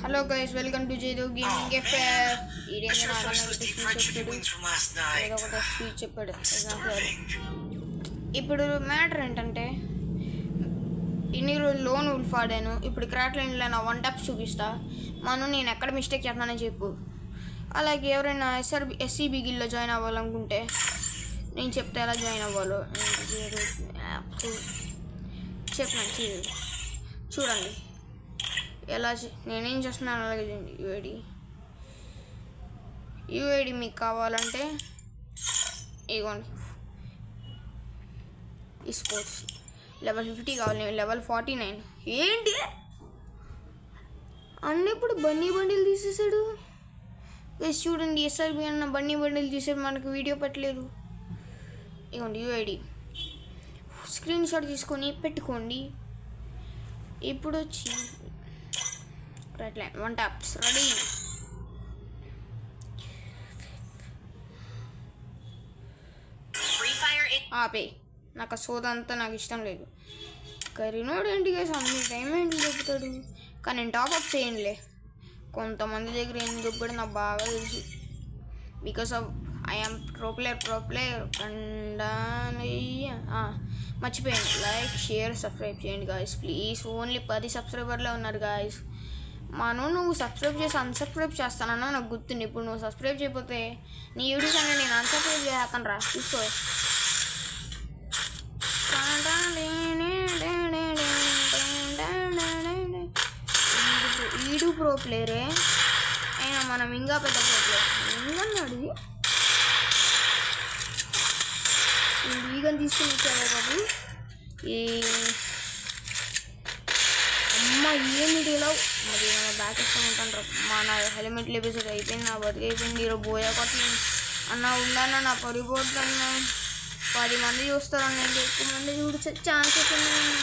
Hello guys, welcome to Jado Gaming FF. What's your first Steve tragedy wins from last night? ఇప్పుడు matter ఏంటంటే ఇన్ని రోజులు loan wolf ఆడాను. ఇప్పుడు క్రాక్లైన్లో నా 1 టెప్స్ చూపిస్తా. నేను ఎక్కడ మిస్టేక్ చేస్తున్నానని చెప్పు. అలాగే ఎవరైనా ఎస్సీబీ గిల్లో జాయిన్ అవ్వాలనుకుంటే నేను చెప్తే ఎలా జాయిన్ అవ్వాలో చెప్పినాను. చూడండి ఎలా నేనేం చేస్తున్నాను. అలాగే చూడండి. యూఐడి మీకు కావాలంటే ఇగోండి, ఈ స్పోర్ట్స్ లెవెల్ 50 కావాలి. నేను లెవెల్ 49. ఏంటి అన్న ఇప్పుడు బన్నీ బండిల్ తీసేసాడు. చూడండి, ఎస్ఆర్బి అన్న బన్నీ బండిల్ తీసాడు. మనకు వీడియో పెట్టలేదు. ఇగోండి యూఐడి, స్క్రీన్ షాట్ తీసుకొని పెట్టుకోండి. ఇప్పుడు వచ్చి రైట్ లైన్ 1 టెప్స్ రెడీ. ఆపే, నాకు ఆ సోదా అంతా నాకు ఇష్టం లేదు. కరీనోడు ఏంటి గైస్ అన్ని టైం ఏంటి దొబ్బుతాడు. కానీ నేను టాప్అప్ చేయండిలే. కొంతమంది దగ్గర ఏం దొబ్బడు నాకు బాగా తెలుసు. Because of I'm pro player and మర్చిపోయాను. లైక్ షేర్ సబ్స్క్రైబ్ చేయండి గాయస్ ప్లీజ్. ఓన్లీ 10 సబ్స్క్రైబర్లే ఉన్నారు గాయస్. నువ్వు సబ్స్క్రైబ్ చేసి అన్సబ్స్క్రైబ్ చేస్తానన్నా నాకు గుర్తుంది. ఇప్పుడు నువ్వు సబ్స్క్రైబ్ చేయకపోతే నీ యూట్యూబ్ ఛానల్ నేను అన్సబ్స్క్రైబ్ చేస్తాను రా, చూసుకో. ఈడు ప్రో ప్లేయరే అయినా మనం ఇంకా పెద్ద ప్రో ప్లేయర్. ఇంకన్నాడు ఈగని తీసుకుని ఇచ్చారు బాబు. ఈ అమ్మ ఏమిటి ఇలా మరి మన బ్యాక్ ఇష్టం ఉంటాను. నా హెల్మెట్ ఎపిసోడ్ అయిపోయింది, నా బతికి అయిపోయింది. ఈరోజు బోయా కొట్టలేదు అన్న. ఉండన్న నా పరిపోట్లు అన్న 10 మంది చూస్తారన్న, ఎక్కువ మంది చూడ ఛాన్సెస్ ఉన్నాయన్న.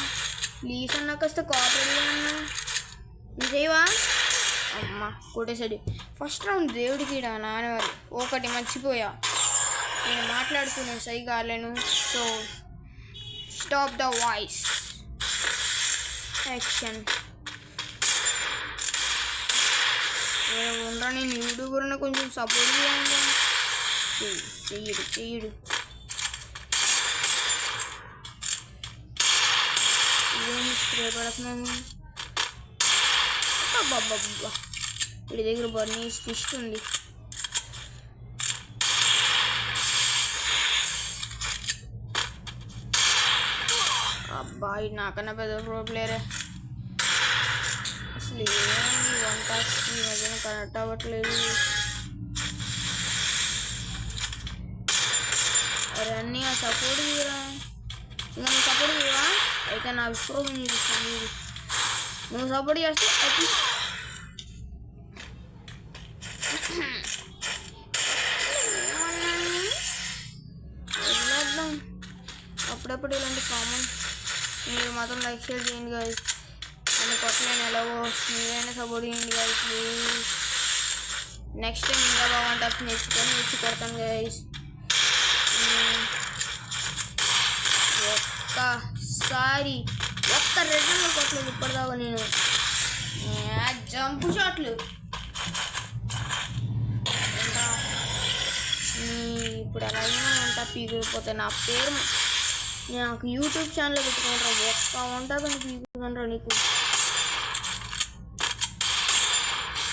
ప్లీజ్ అన్న కాస్త కోఆపరేట్ అన్న. నిజేవా అమ్మ కొట్టేసాడు. ఫస్ట్ రౌండ్ దేవుడికి నానేవారు. ఒకటి మర్చిపోయా, నేను మాట్లాడుతున్నాను సై కాలేను. So stop the voice action. ఉండరా, నేను యూట్యూబర్ని కొంచెం సపోర్ట్ చేయండి. చెయ్యడు ఇదేమి స్ప్రే పడుతున్నాను. అబ్బాబ్బా, వీడి దగ్గర బర్నీ ఫిస్ట్ ఉంది. అబ్బా, ఇది నాకన్నా పెద్ద ప్రో ప్లేయరే. అసలు ఏంటి 1 టెప్స్ ఈ మధ్యన కనెక్ట్ అవ్వట్లేదు. అరే అన్నీ ఆ సపోర్ట్ తీయరా. ఇంకా నువ్వు సపోర్ట్ చేయవా అయితే నా విశ్రోమం చూపిస్తాను. నువ్వు సపోర్ట్ చేస్తే వెళ్ళొద్దాం. అప్పుడప్పుడు ఇలాంటి కామన్ మీరు మాత్రం లైక్ షేర్ చేయండి గాయస్. అని కొట్టలేను ఎలాగో మీరైనా సపోర్ట్ చేయండి గాయస్ ప్లీజ్. నెక్స్ట్ టైం ఇంకా బాగా టెప్స్ నేర్చుకొని వచ్చి కొడతాను గాయస్. ఒక్కసారి ఒక్క రెడ్లో కొట్టలేదు ఇప్పటిదాకా నేను. జంప్ షాట్లు ఇప్పుడు ఎలాగైనా వంట పీకిపోతే నా పేరు నాకు యూట్యూబ్ ఛానల్ పెట్టుకుంటారా. ఒక్క వంట పని పీకుకుంటారా నీకు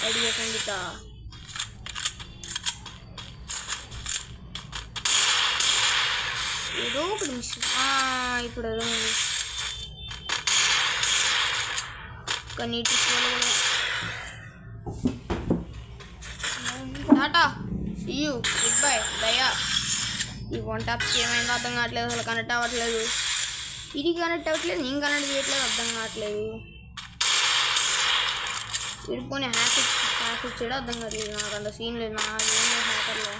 ఐడియా ఖండిత. ఏదో ఒకటి మిస్. ఇప్పుడు అదే నీటి ta-ta see you good bye Daya. ఈ 1 టెప్స్కి ఏమైందో అర్థం కావట్లేదు. అసలు కనెక్ట్ అవ్వట్లేదు. ఇది కనెక్ట్ అవ్వట్లేదు, నేను కనెక్ట్ చేయట్లేదు, అర్థం కావట్లేదు. విడిపోయి హ్యాక్ ఇచ్చాడో అర్థం కావట్లేదు. నాకు అంత సీన్ లేదు. నా ఏం హ్యాకర్లో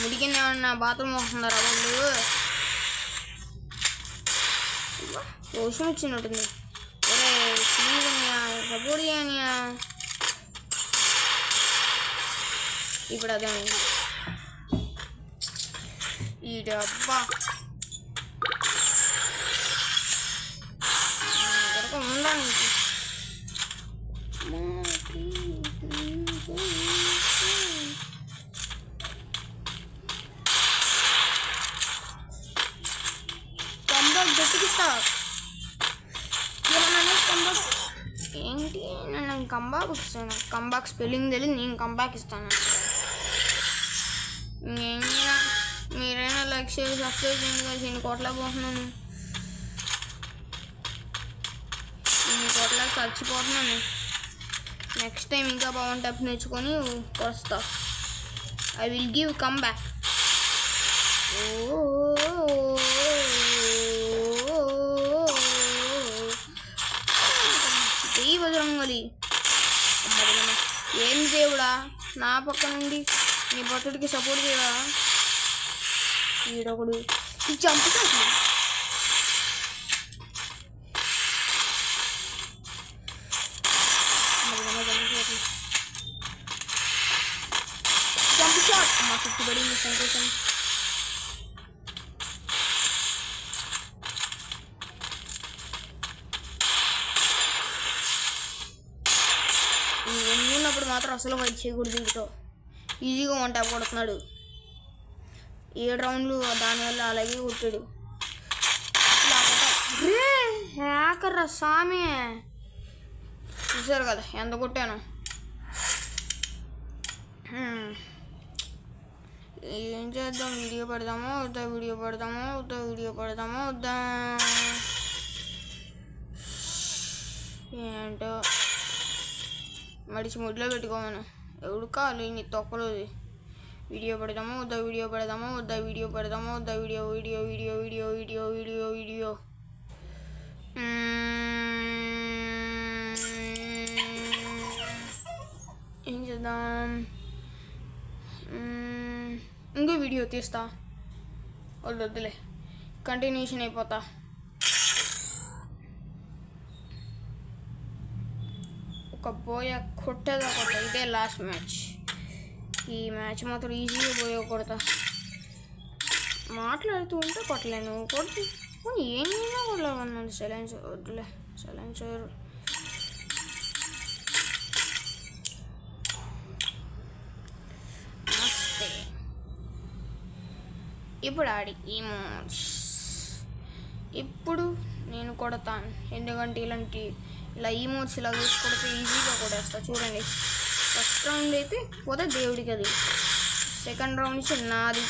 ముడికింది. ఏమన్నా బాత్రూమ్ వస్తున్నారా వాళ్ళు? రోషం వచ్చినట్టుంది. ఒరే సపోర్ట్ చేయనియా. ఇప్పుడు అదే ఈ డబ్బా ఉందా నీకు? కంబాక్ గట్టికిస్తా. ఏంటి నేను కంబాక్ ఇస్తాను? కంబాక్ స్పెల్లింగ్ తెలియదు, నేను కంబాక్ ఇస్తాను. ఇంకేమైనా మీరైనా లైక్ చేసి సబ్స్క్రైబ్ చేయండి కదా. ఇన్ని కోట్లకు పోతున్నాను, ఇన్ని కోట్లకు చచ్చిపోతున్నాను. నెక్స్ట్ టైం ఇంకా బాగుంటే టప్ నేర్చుకొని వస్తా. I will give come back. జై బజరంగలి. ఏం దేవుడా నా పక్క నుండి నీ భక్తుడికి సపోర్ట్ చేయవా? ఈడొకడు చంపుతా. జంప్ షాట్ అమ్మా, చుట్టుబడింది సంతోషం. ఉన్నప్పుడు మాత్రం అసలు వైట్ చేయకూడదు. వీటితో ఈజీగా వన్ ట్యాప్ కొడుతున్నాడు. 7 రౌండ్లు దానివల్ల అలాగే కొట్టాడు. హ్యాకర్ రా సామి. చూసారు కదా ఎంత కొట్టాను. ఏం చేద్దాం? వీడియో పెడదామో వద్దా? వీడియో పెడదామో వద్దా? వీడియో పెడదామో వద్దా? ఏంటో మడిచి ముడిలో పెట్టుకోమను. ఎవడు కావాలి నీ తొక్కలోది. వీడియో పెడదామో వద్దా? వీడియో పెడదామో వద్దా? వీడియో పెడదామో వద్దా? Video video video video video video video ఏం చేద్దాం? ఇంకో వీడియో తీస్తా. వద్దులే, కంటిన్యూషన్ అయిపోతా. ఒక బోయ కొట్టేదా కొట్ట. ఇదే లాస్ట్ మ్యాచ్. ఈ మ్యాచ్ మాత్రం ఈజీగా బోయ కొడతా. మాట్లాడుతూ ఉంటే కొట్టలేను. కొట్టి ఏం చేసినా కొట్టలేమన్నది. సైలెన్స్ వద్దులే, సైలెన్స్ మస్తే. ఇప్పుడు ఆడి ఈమోట్స్ ఇప్పుడు నేను కొడతాను. ఎందుకంటే ఇలా ఈమోట్స్ ఇలా చూసి కొడితే ఈజీగా కొట్టేస్తా. చూడండి, ఫస్ట్ రౌండ్ అయితే పోతే దేవుడికి, అది సెకండ్ రౌండ్ నుంచి నాది.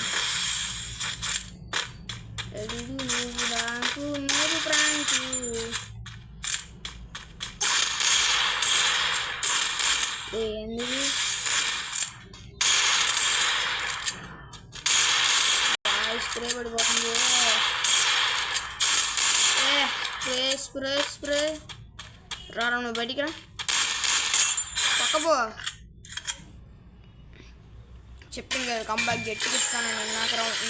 నాకు మీరు ప్రాంకు ఏంది? స్ప్రే పడిపోతుంది. Spray spray spray. రారా నువ్వు బయటికి రా. పక్కపో. చెప్పింది కదా కంబ్యాక్ గట్టిగా ఇస్తాను నేను.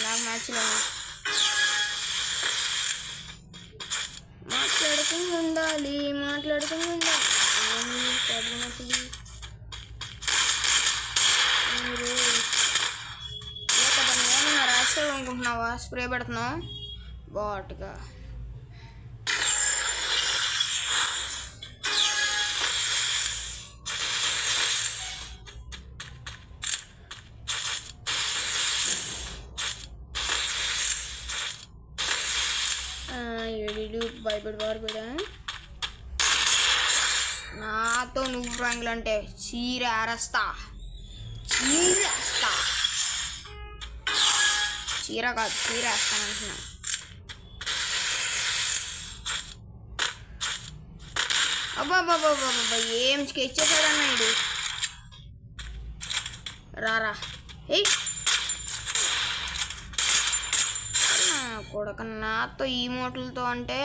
నాకు మ్యాచ్లో మాట్లాడుతూ ఉండాలి. మీరు ఏమన్నా రాష్ట్రాలు అనుకుంటున్నావా? స్ప్రే పెడుతున్నావు బాట్గా. భయపడి పారిపోయా. నాతో నువ్వు ప్రాంగులు అంటే చీర ఆరేస్తా. చీర కాదు, చీర వేస్తాను అంటున్నా. అబ్బాబ్బాబ్బాబ్బా ఏం స్కెచ్ చేశాడన్నా ఇది. రారా కొడక. నాతో ఈ మోటలతో అంటే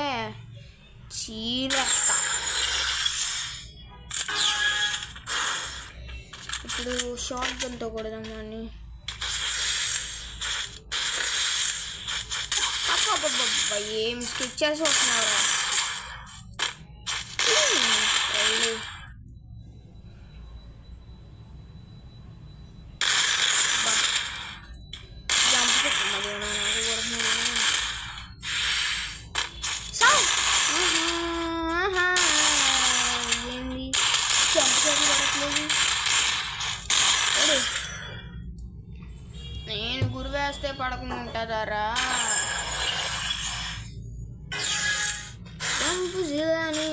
చీరేస్తా. ఇప్పుడు షార్ట్ గన్తో కొడదాం అని. అబ్బాబ్బాబ్బా ఏం స్కెచ్ చేసి వస్తున్నారా? జిలాని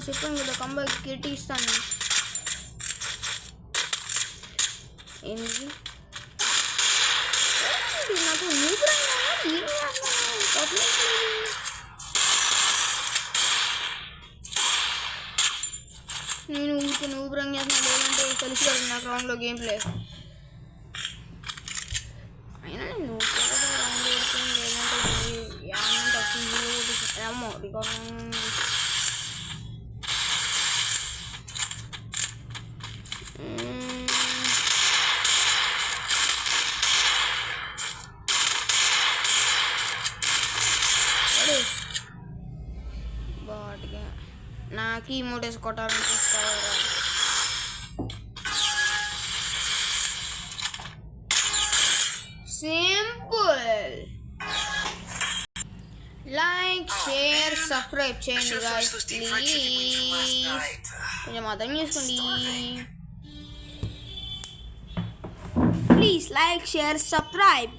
చెప్పాను కదా కంబాక్ కిట్ ఇస్తాను. ఏంటి నాకు నేను ఊరికి నువ్వు బ్రంగ్ చేస్తున్నాను లేదంటే తెలుసు కదా నాకు రౌండ్లో గేమ్ ప్లే. అయినా నేను రౌండ్ వేసుకుని లేదంటే ఏమో రికార్డింగ్ బాట్గా నాకు ఈ మూడేసి కొట్టాలని చూస్తావరా. సింపుల్. లైక్ షేర్ సబ్స్క్రైబ్ చేయండి గాయ్స్ ప్లీజ్. కొంచెం అర్థం చేసుకోండి ప్లీజ్. Like share subscribe.